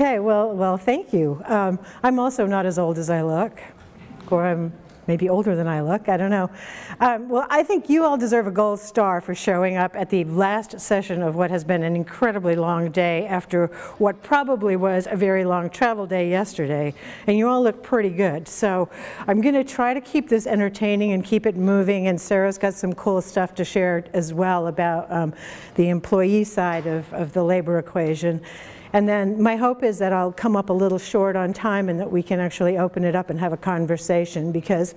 Okay, well, thank you. I'm also not as old as I look, or I'm maybe older than I look, I don't know. Well, I think you all deserve a gold star for showing up at the last session of what has been an incredibly long day after what probably was a very long travel day yesterday, and you all look pretty good. So I'm gonna try to keep this entertaining and keep it moving, and Sarah's got some cool stuff to share as well about the employee side of the labor equation. And then my hope is that I'll come up a little short on time and that we can actually open it up and have a conversation, because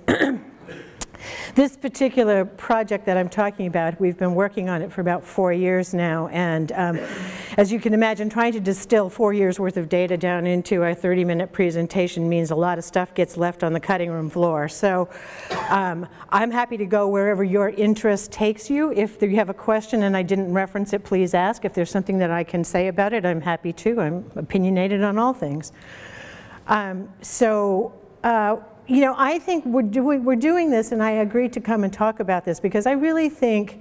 this particular project that I'm talking about, we've been working on it for about 4 years now, and as you can imagine, trying to distill 4 years worth of data down into a 30-minute presentation means a lot of stuff gets left on the cutting room floor. So I'm happy to go wherever your interest takes you. If you have a question and I didn't reference it, please ask. If there's something that I can say about it, I'm happy to. I'm opinionated on all things. You know, I think we're doing this, and I agreed to come and talk about this because I really think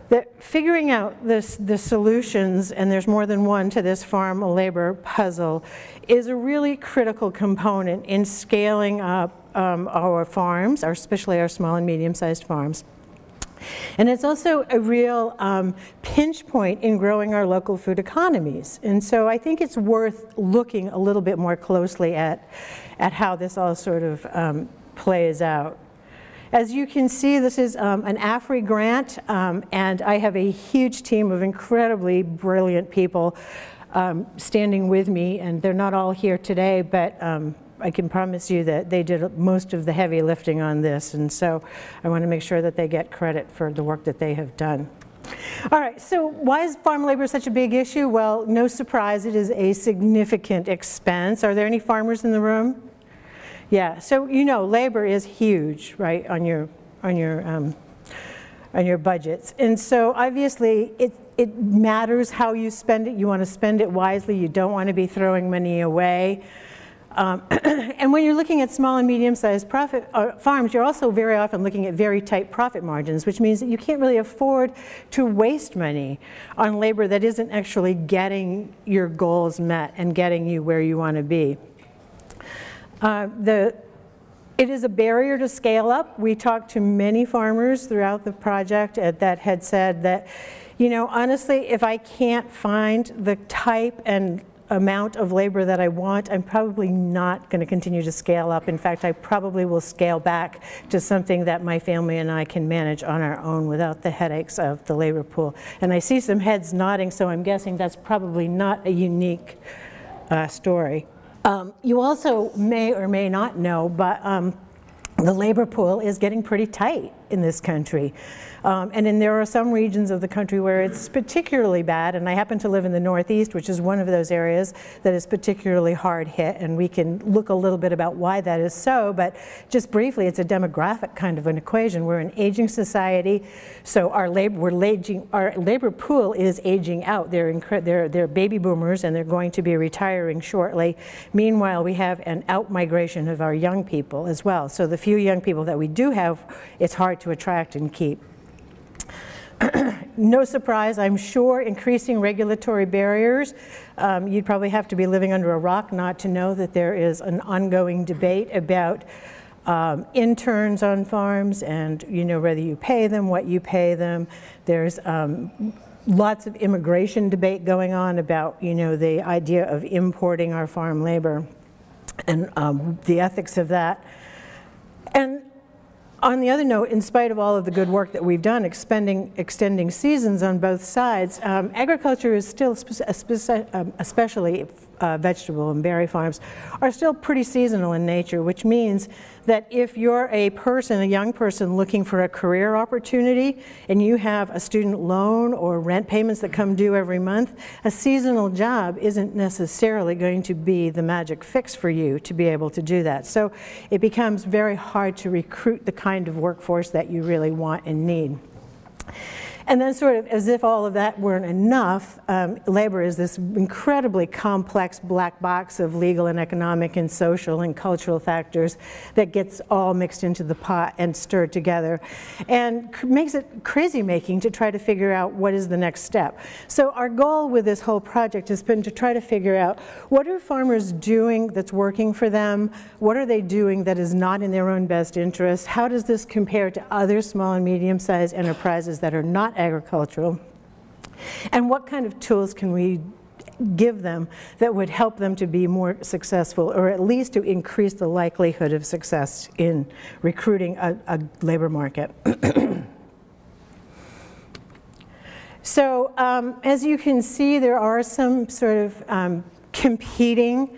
that figuring out the solutions, and there's more than one to this farm labor puzzle, is a really critical component in scaling up our farms, especially our small and medium-sized farms. And it's also a real pinch point in growing our local food economies. And so I think it's worth looking a little bit more closely at how this all sort of plays out. As you can see, this is an AFRI grant, and I have a huge team of incredibly brilliant people standing with me, and they're not all here today, but I can promise you that they did most of the heavy lifting on this, and so I want to make sure that they get credit for the work that they have done. All right, so why is farm labor such a big issue? Well, no surprise, it is a significant expense. Are there any farmers in the room? Yeah, so you know labor is huge, right, on your budgets. And so obviously it matters how you spend it. You want to spend it wisely. You don't want to be throwing money away. And when you're looking at small and medium-sized farms, you're also very often looking at very tight profit margins, which means that you can't really afford to waste money on labor that isn't actually getting your goals met and getting you where you want to be. It is a barrier to scale up. We talked to many farmers throughout the project that had said that, you know, honestly, if I can't find the type and amount of labor that I want, I'm probably not going to continue to scale up. In fact, I probably will scale back to something that my family and I can manage on our own without the headaches of the labor pool. And I see some heads nodding, so I'm guessing that's probably not a unique story. You also may or may not know, but the labor pool is getting pretty tight in this country. And then there are some regions of the country where it's particularly bad, and I happen to live in the Northeast, which is one of those areas that is particularly hard hit, and we can look a little bit about why that is so, but just briefly, it's a demographic kind of an equation. We're an aging society, so our labor pool is aging out. They're baby boomers, and they're going to be retiring shortly. Meanwhile, we have an out-migration of our young people as well. So the few young people that we do have, it's hard to attract and keep. No surprise, I'm sure, increasing regulatory barriers. You'd probably have to be living under a rock not to know that there is an ongoing debate about interns on farms and, you know, whether you pay them, what you pay them. There's lots of immigration debate going on about, you know, the idea of importing our farm labor and the ethics of that. And on the other note, in spite of all of the good work that we've done extending seasons on both sides, agriculture is still, especially vegetable and berry farms, are still pretty seasonal in nature, which means that if you're a young person looking for a career opportunity and you have a student loan or rent payments that come due every month, a seasonal job isn't necessarily going to be the magic fix for you to be able to do that. So it becomes very hard to recruit the kind of workforce that you really want and need. And then sort of as if all of that weren't enough, labor is this incredibly complex black box of legal and economic and social and cultural factors that gets all mixed into the pot and stirred together, and makes it crazy making to try to figure out what is the next step. So our goal with this whole project has been to try to figure out what are farmers doing that's working for them, what are they doing that is not in their own best interest, how does this compare to other small and medium-sized enterprises that are not agricultural, and what kind of tools can we give them that would help them to be more successful, or at least to increase the likelihood of success in recruiting a labor market. So as you can see, there are some sort of competing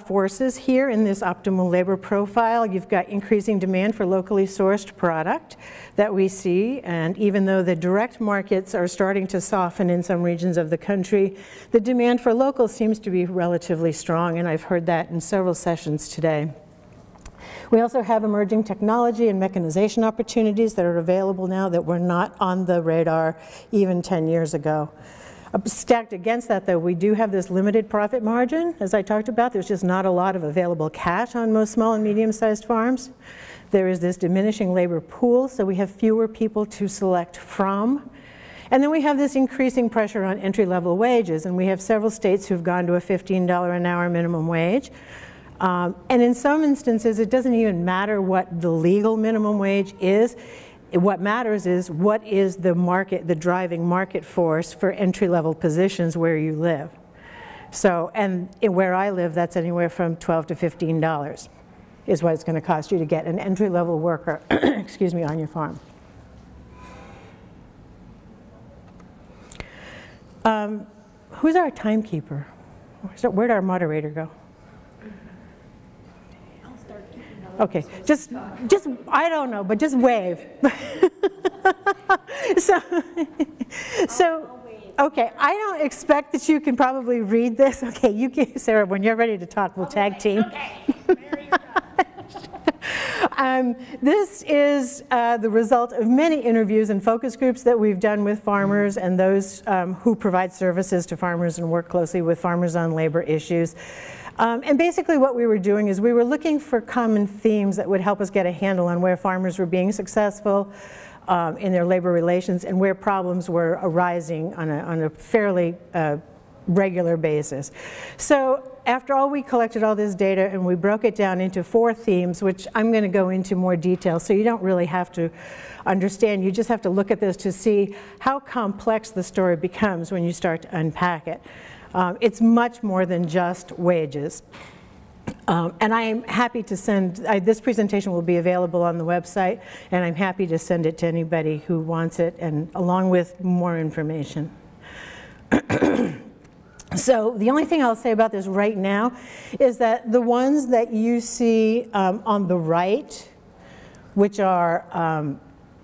forces here in this optimal labor profile. You've got increasing demand for locally sourced product that we see, and even though the direct markets are starting to soften in some regions of the country, the demand for local seems to be relatively strong, and I've heard that in several sessions today. We also have emerging technology and mechanization opportunities that are available now that were not on the radar even 10 years ago. Stacked against that, though, we do have this limited profit margin, as I talked about. There's just not a lot of available cash on most small and medium-sized farms. There is this diminishing labor pool, so we have fewer people to select from. And then we have this increasing pressure on entry-level wages, and we have several states who've gone to a $15 an hour minimum wage. And in some instances, it doesn't even matter what the legal minimum wage is. What matters is what is the market, the driving market force for entry-level positions where you live. So, and where I live, that's anywhere from $12 to $15 is what it's going to cost you to get an entry-level worker, excuse me, on your farm. Who's our timekeeper? Where'd our moderator go? Okay, just I don't know, but just wave. so, okay, I don't expect that you can probably read this. Okay, you can, Sarah, when you're ready to talk, we'll tag team. Okay. This is the result of many interviews and focus groups that we've done with farmers and those who provide services to farmers and work closely with farmers on labor issues. And basically what we were doing is we were looking for common themes that would help us get a handle on where farmers were being successful in their labor relations and where problems were arising on a fairly regular basis. So after all, we collected all this data and we broke it down into 4 themes, which I'm going to go into more detail, so you don't really have to understand. You just have to look at this to see how complex the story becomes when you start to unpack it. It's much more than just wages. And I am happy to send, this presentation will be available on the website, and I'm happy to send it to anybody who wants it, and along with more information. So the only thing I'll say about this right now is that the ones that you see on the right, which are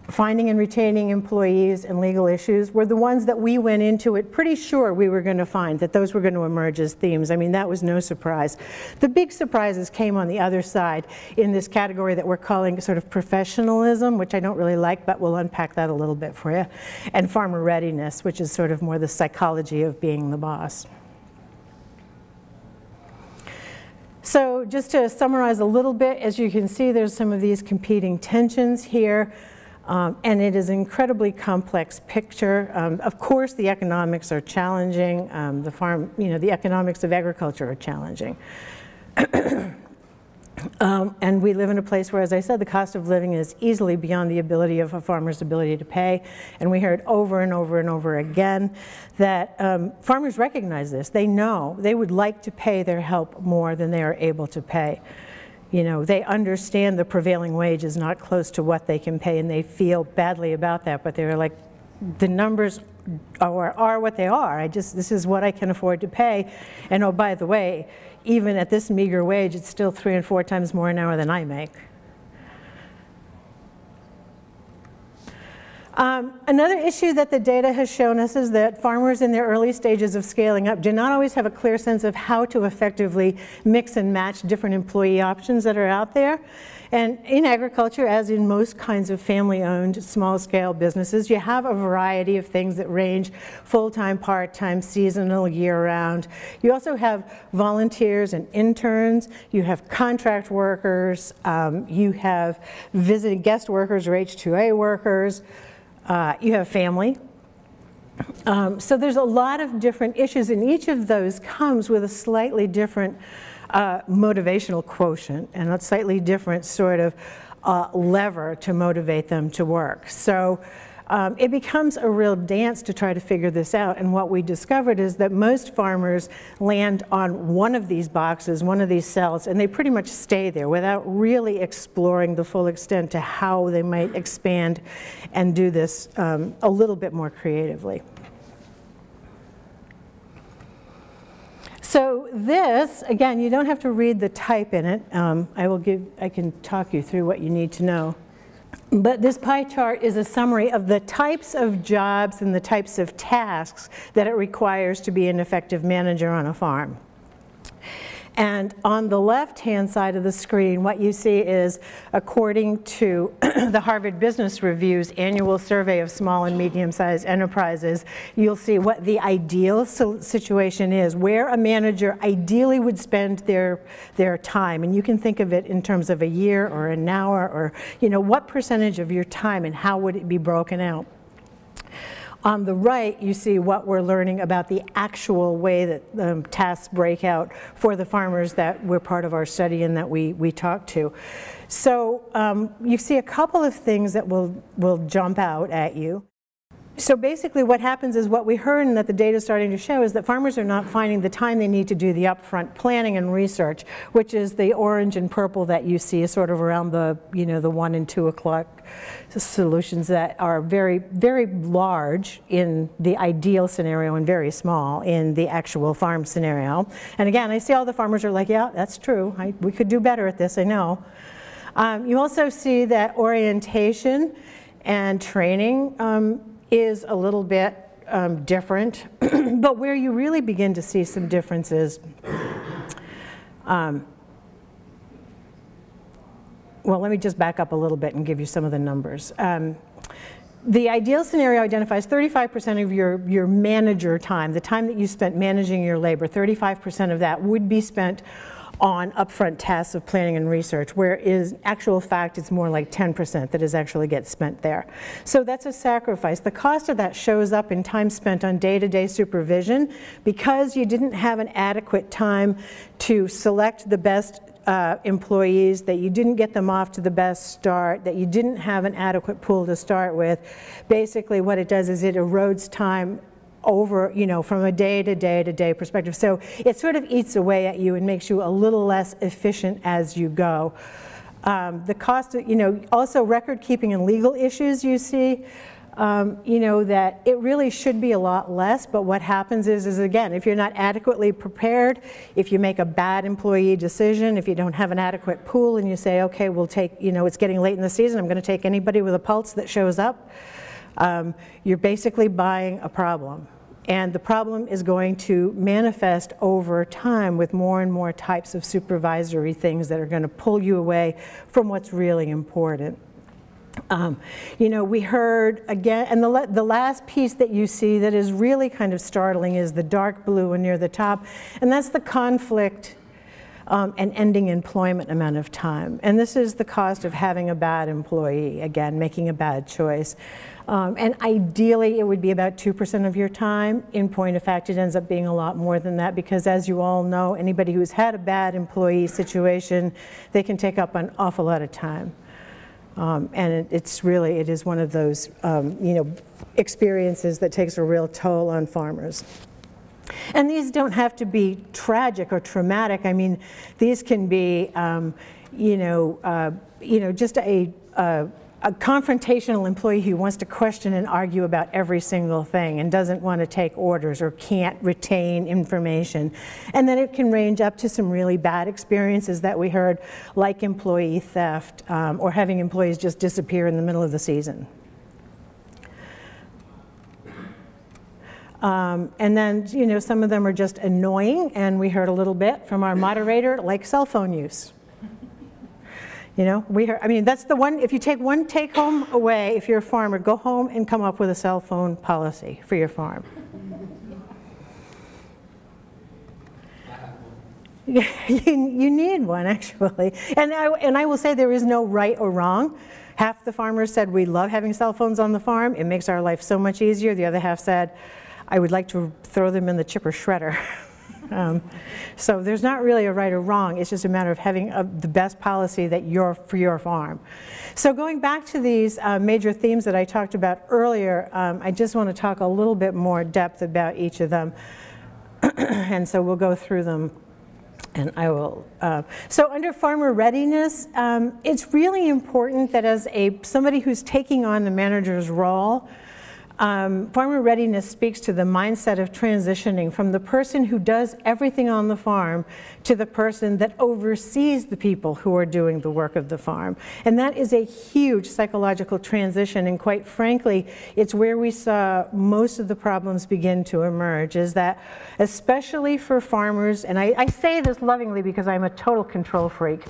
finding and retaining employees and legal issues, were the ones that we went into it pretty sure we were going to find, that those were going to emerge as themes. I mean, that was no surprise. The big surprises came on the other side in this category that we're calling sort of professionalism, which I don't really like, but we'll unpack that a little bit for you, and farmer readiness, which is sort of more the psychology of being the boss. So just to summarize a little bit, as you can see, there's some of these competing tensions here. And it is an incredibly complex picture. Of course, the economics are challenging. The economics of agriculture are challenging. And we live in a place where, as I said, the cost of living is easily beyond the ability of a farmer's ability to pay. And we heard over and over and over again that farmers recognize this. They know they would like to pay their help more than they are able to pay. You know, they understand the prevailing wage is not close to what they can pay, and they feel badly about that, but they're like, the numbers are what they are. This is what I can afford to pay. And oh, by the way, even at this meager wage, it's still 3 and 4 times more an hour than I make. Another issue that the data has shown us is that farmers in their early stages of scaling up do not always have a clear sense of how to effectively mix and match different employee options that are out there. And in agriculture, as in most kinds of family-owned, small-scale businesses, you have a variety of things that range full-time, part-time, seasonal, year-round. You also have volunteers and interns. You have contract workers. You have visiting guest workers or H-2A workers. You have family. So there's a lot of different issues, and each of those comes with a slightly different motivational quotient and a slightly different sort of lever to motivate them to work. So it becomes a real dance to try to figure this out, and what we discovered is that most farmers land on one of these boxes, one of these cells, and they pretty much stay there without really exploring the full extent to how they might expand and do this a little bit more creatively. So this, again, you don't have to read the type in it. I can talk you through what you need to know. But this pie chart is a summary of the types of jobs and the types of tasks that it requires to be an effective manager on a farm. And on the left-hand side of the screen, what you see is, according to the Harvard Business Review's annual survey of small and medium-sized enterprises, you'll see what the ideal situation is, where a manager ideally would spend their time. And you can think of it in terms of a year or an hour, or what percentage of your time and how would it be broken out. On the right, you see what we're learning about the actual way that tasks break out for the farmers that were part of our study and that we talked to. So you see a couple of things that will jump out at you. So basically what happens is, what we heard and that the data is starting to show is that farmers are not finding the time they need to do the upfront planning and research, which is the orange and purple that you see sort of around the, the 1 and 2 o'clock solutions that are very, very large in the ideal scenario and very small in the actual farm scenario. And again, I see all the farmers are like, yeah, that's true. We could do better at this, I know. You also see that orientation and training is a little bit different, but where you really begin to see some differences, well, let me just back up a little bit and give you some of the numbers. The ideal scenario identifies 35% of your manager time, the time that you spent managing your labor, 35% of that would be spent on upfront tasks of planning and research, where in actual fact it's more like 10% that actually gets spent there. So that's a sacrifice. The cost of that shows up in time spent on day-to-day supervision, because you didn't have an adequate time to select the best employees, that you didn't get them off to the best start, that you didn't have an adequate pool to start with. Basically what it does is it erodes time over, from a day-to-day perspective. So it sort of eats away at you and makes you a little less efficient as you go. The cost of, also record keeping and legal issues you see, that it really should be a lot less, but what happens is again, if you're not adequately prepared, if you make a bad employee decision, if you don't have an adequate pool and you say, okay, we'll take, it's getting late in the season, I'm going to take anybody with a pulse that shows up, you're basically buying a problem. And the problem is going to manifest over time with more and more types of supervisory things that are going to pull you away from what's really important. We heard again, and the last piece that you see that is really kind of startling is the dark blue and near the top, and that's the conflict and ending employment amount of time. And this is the cost of having a bad employee, again, making a bad choice. And ideally, it would be about 2% of your time. In point of fact, it ends up being a lot more than that, because as you all know, anybody who's had a bad employee situation, they can take up an awful lot of time. And it is one of those, experiences that takes a real toll on farmers. And these don't have to be tragic or traumatic. I mean, these can be, just a confrontational employee who wants to question and argue about every single thing and doesn't want to take orders or can't retain information. And then it can range up to some really bad experiences that we heard, like employee theft or having employees just disappear in the middle of the season. And then, you know, some of them are just annoying, and we heard a little bit from our moderator, like cell phone use. You know, I mean, that's the one, if you take one take home away, if you're a farmer, go home and come up with a cell phone policy for your farm. You need one, actually. And I will say there is no right or wrong. Half the farmers said, we love having cell phones on the farm. It makes our life so much easier. The other half said, I would like to throw them in the chipper shredder. So there's not really a right or wrong. It's just a matter of having the best policy that for your farm. So going back to these major themes that I talked about earlier, I just want to talk a little bit more depth about each of them. And so we'll go through them. And I will. So under farmer readiness, it's really important that as somebody who's taking on the manager's role, farmer readiness speaks to the mindset of transitioning from the person who does everything on the farm to the person that oversees the people who are doing the work of the farm. And that is a huge psychological transition, and quite frankly, it's where we saw most of the problems begin to emerge, is that especially for farmers, and I say this lovingly because I'm a total control freak,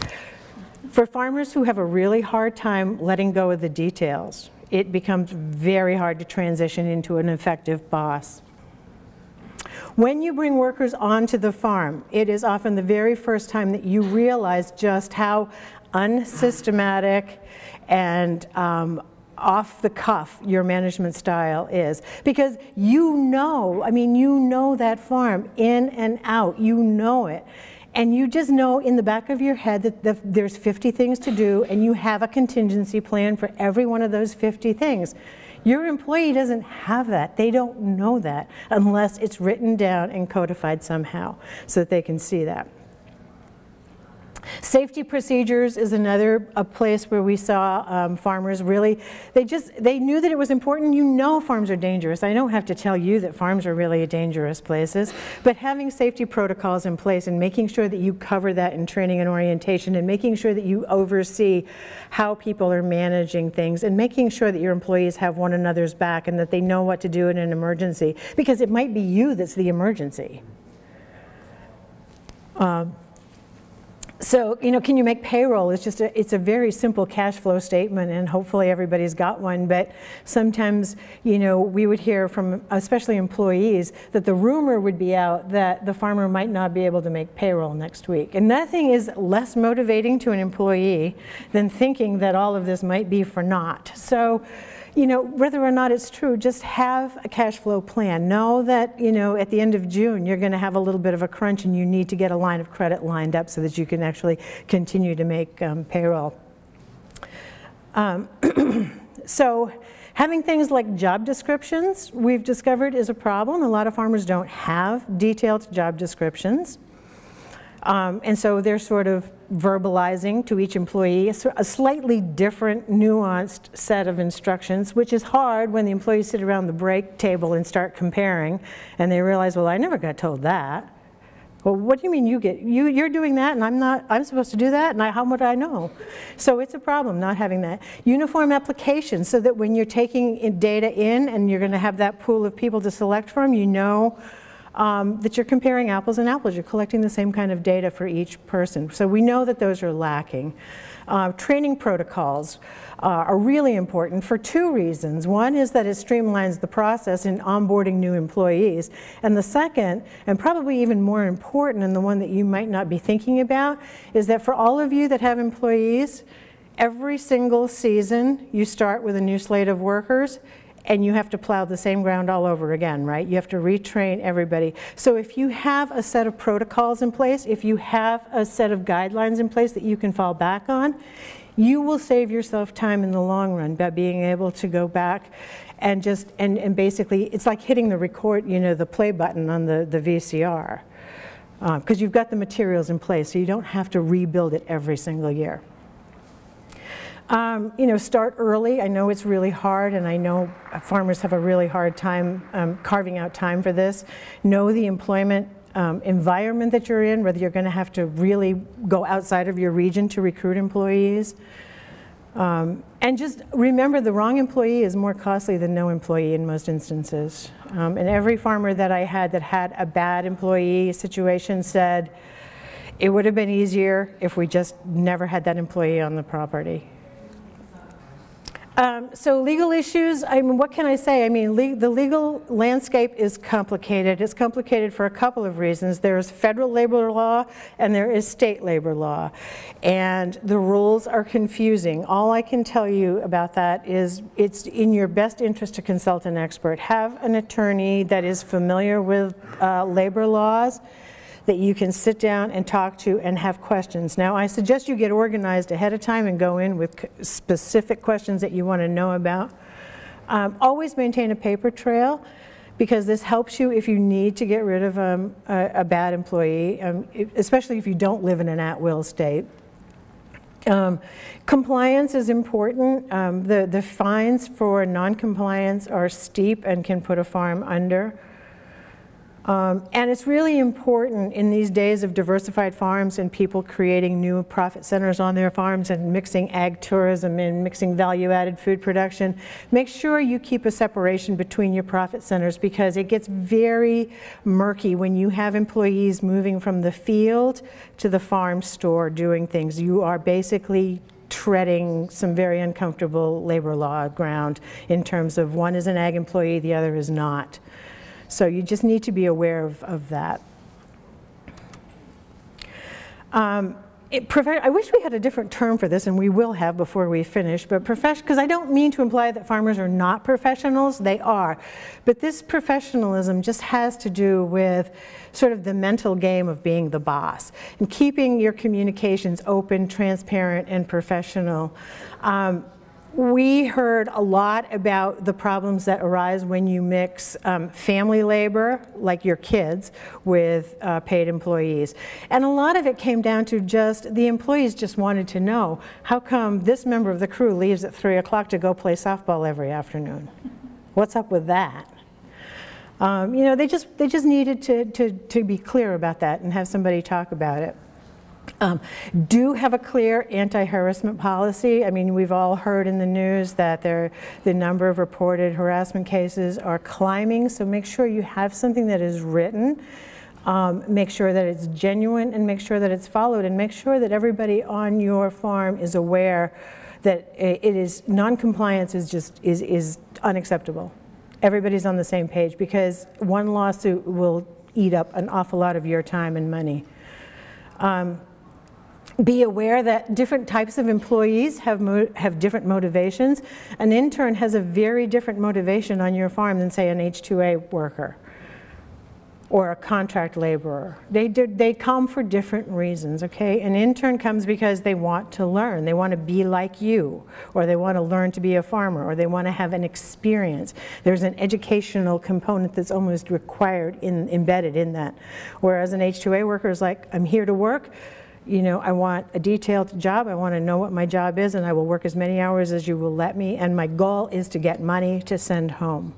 for farmers who have a really hard time letting go of the details, it becomes very hard to transition into an effective boss. When you bring workers onto the farm, it is often the very first time that you realize just how unsystematic and off the cuff your management style is. Because you know, I mean, you know that farm in and out, you know it. And you just know in the back of your head that there's 50 things to do, and you have a contingency plan for every one of those 50 things. Your employee doesn't have that. They don't know that unless it's written down and codified somehow so that they can see that. Safety procedures is another place where we saw farmers really, they knew that it was important. You know farms are dangerous. I don't have to tell you that farms are really dangerous places, but having safety protocols in place and making sure that you cover that in training and orientation, and making sure that you oversee how people are managing things, and making sure that your employees have one another's back and that they know what to do in an emergency, because it might be you that's the emergency. So, you know, can you make payroll? It's a very simple cash flow statement, and hopefully everybody's got one, but sometimes, you know, we would hear from, especially employees, that the rumor would be out that the farmer might not be able to make payroll next week. And nothing is less motivating to an employee than thinking that all of this might be for naught. So, you know, whether or not it's true, just have a cash flow plan. Know that, you know, at the end of June, you're going to have a little bit of a crunch and you need to get a line of credit lined up so that you can actually continue to make payroll. So having things like job descriptions, we've discovered, is a problem. A lot of farmers don't have detailed job descriptions. And so they're sort of verbalizing to each employee a slightly different, nuanced set of instructions, which is hard when the employees sit around the break table and start comparing, and they realize, well, I never got told that. Well, what do you mean you're doing that and I'm supposed to do that, and how would I know? So it's a problem not having that. Uniform application, so that when you're taking data in and you're going to have that pool of people to select from, you know that you're comparing apples and apples. You're collecting the same kind of data for each person. So we know that those are lacking. Training protocols are really important for two reasons. One is that it streamlines the process in onboarding new employees. And the second, and probably even more important, and the one that you might not be thinking about, is that for all of you that have employees, every single season you start with a new slate of workers, and you have to plow the same ground all over again, right? You have to retrain everybody. So if you have a set of protocols in place, if you have a set of guidelines in place that you can fall back on, you will save yourself time in the long run by being able to go back and and basically, it's like hitting the record, you know, the play button on the VCR. Because you've got the materials in place, so you don't have to rebuild it every single year. You know, start early. I know it's really hard, and I know farmers have a really hard time carving out time for this. Know the employment environment that you're in, whether you're going to have to really go outside of your region to recruit employees. And just remember, the wrong employee is more costly than no employee in most instances. And every farmer that I had that had a bad employee situation said, it would have been easier if we just never had that employee on the property. So legal issues, I mean, what can I say? I mean, the legal landscape is complicated. It's complicated for a couple of reasons. There's federal labor law and there is state labor law. And the rules are confusing. All I can tell you about that is it's in your best interest to consult an expert. Have an attorney that is familiar with labor laws, that you can sit down and talk to and have questions. Now, I suggest you get organized ahead of time and go in with specific questions that you want to know about. Always maintain a paper trail, because this helps you if you need to get rid of a bad employee, especially if you don't live in an at-will state. Compliance is important. The fines for non-compliance are steep and can put a farm under. And it's really important in these days of diversified farms and people creating new profit centers on their farms and mixing ag tourism and mixing value-added food production. Make sure you keep a separation between your profit centers, because it gets very murky when you have employees moving from the field to the farm store doing things. You are basically treading some very uncomfortable labor law ground in terms of one is an ag employee, the other is not. So you just need to be aware of that. I wish we had a different term for this, and we will have before we finish, but because I don't mean to imply that farmers are not professionals, they are. But this professionalism just has to do with sort of the mental game of being the boss and keeping your communications open, transparent, and professional. We heard a lot about the problems that arise when you mix family labor, like your kids, with paid employees. And a lot of it came down to just, the employees just wanted to know, how come this member of the crew leaves at 3 o'clock to go play softball every afternoon? What's up with that? You know, they just needed to be clear about that and have somebody talk about it. Do have a clear anti-harassment policy. I mean, we've all heard in the news that the number of reported harassment cases are climbing, so make sure you have something that is written. Make sure that it's genuine, and make sure that it's followed, and make sure that everybody on your farm is aware that non-compliance is unacceptable. Everybody's on the same page, because one lawsuit will eat up an awful lot of your time and money. Be aware that different types of employees have different motivations. An intern has a very different motivation on your farm than, say, an H-2A worker or a contract laborer. They come for different reasons, okay? An intern comes because they want to learn. They want to be like you, or they want to learn to be a farmer, or they want to have an experience. There's an educational component that's almost required, embedded in that. Whereas an H-2A worker is like, I'm here to work. You know, I want a detailed job. I want to know what my job is, and I will work as many hours as you will let me, and my goal is to get money to send home.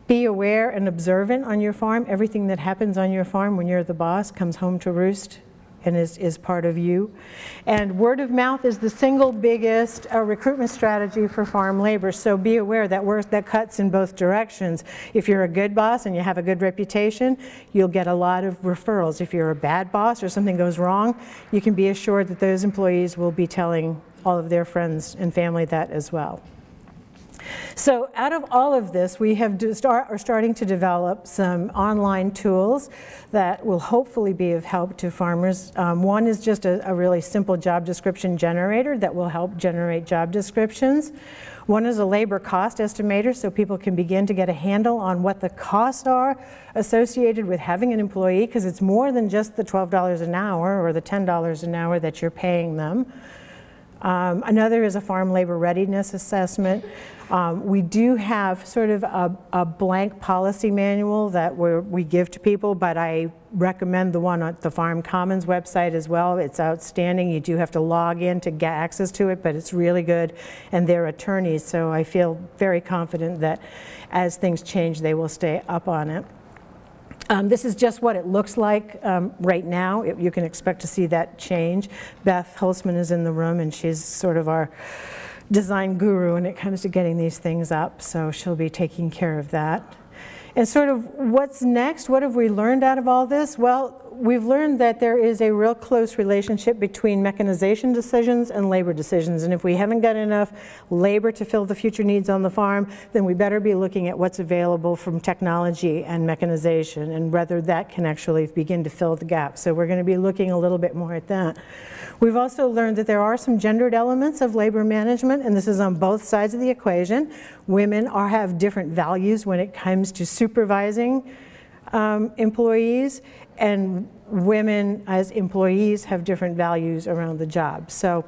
Be aware and observant on your farm. Everything that happens on your farm when you're the boss comes home to roost and is part of you. And word of mouth is the single biggest recruitment strategy for farm labor, so be aware that that cuts in both directions. If you're a good boss and you have a good reputation, you'll get a lot of referrals. If you're a bad boss or something goes wrong, you can be assured that those employees will be telling all of their friends and family that as well. So out of all of this, we are starting to develop some online tools that will hopefully be of help to farmers. One is just a really simple job description generator that will help generate job descriptions. One is a labor cost estimator, so people can begin to get a handle on what the costs are associated with having an employee, because it's more than just the $12 an hour or the $10 an hour that you're paying them. Another is a farm labor readiness assessment. We do have sort of a blank policy manual that we give to people, but I recommend the one on the Farm Commons website as well. It's outstanding. You do have to log in to get access to it, but it's really good, and they're attorneys, so I feel very confident that as things change, they will stay up on it. This is just what it looks like right now. You can expect to see that change. Beth Holzman is in the room, and she's sort of our design guru when it comes to getting these things up, so she'll be taking care of that. And sort of what's next? What have we learned out of all this? Well, we've learned that there is a real close relationship between mechanization decisions and labor decisions. And if we haven't got enough labor to fill the future needs on the farm, then we better be looking at what's available from technology and mechanization and whether that can actually begin to fill the gap. So we're going to be looking a little bit more at that. We've also learned that there are some gendered elements of labor management, and this is on both sides of the equation. Women have different values when it comes to supervising employees, and women as employees have different values around the job. So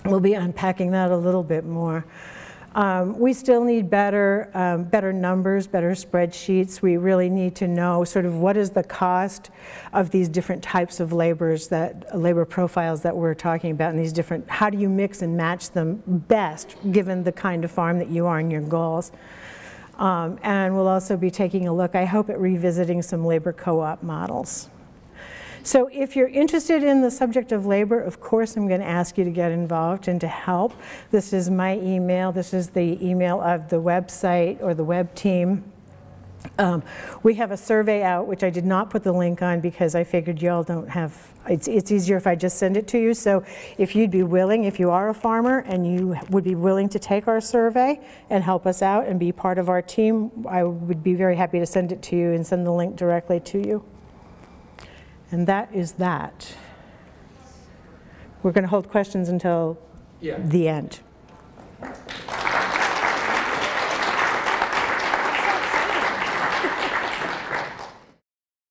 we'll be unpacking that a little bit more. We still need better numbers, better spreadsheets. We really need to know sort of what is the cost of these different types of labor profiles that we're talking about, and these different, how do you mix and match them best given the kind of farm that you are and your goals. And we'll also be taking a look, I hope, at revisiting some labor co-op models. So if you're interested in the subject of labor, of course I'm going to ask you to get involved and to help. This is my email. This is the email of the website or the web team. We have a survey out, which I did not put the link on because I figured y'all don't have, it's easier if I just send it to you. So if you'd be willing, if you are a farmer and you would be willing to take our survey and help us out and be part of our team, I would be very happy to send it to you and send the link directly to you. And that is that. We're going to hold questions until the end.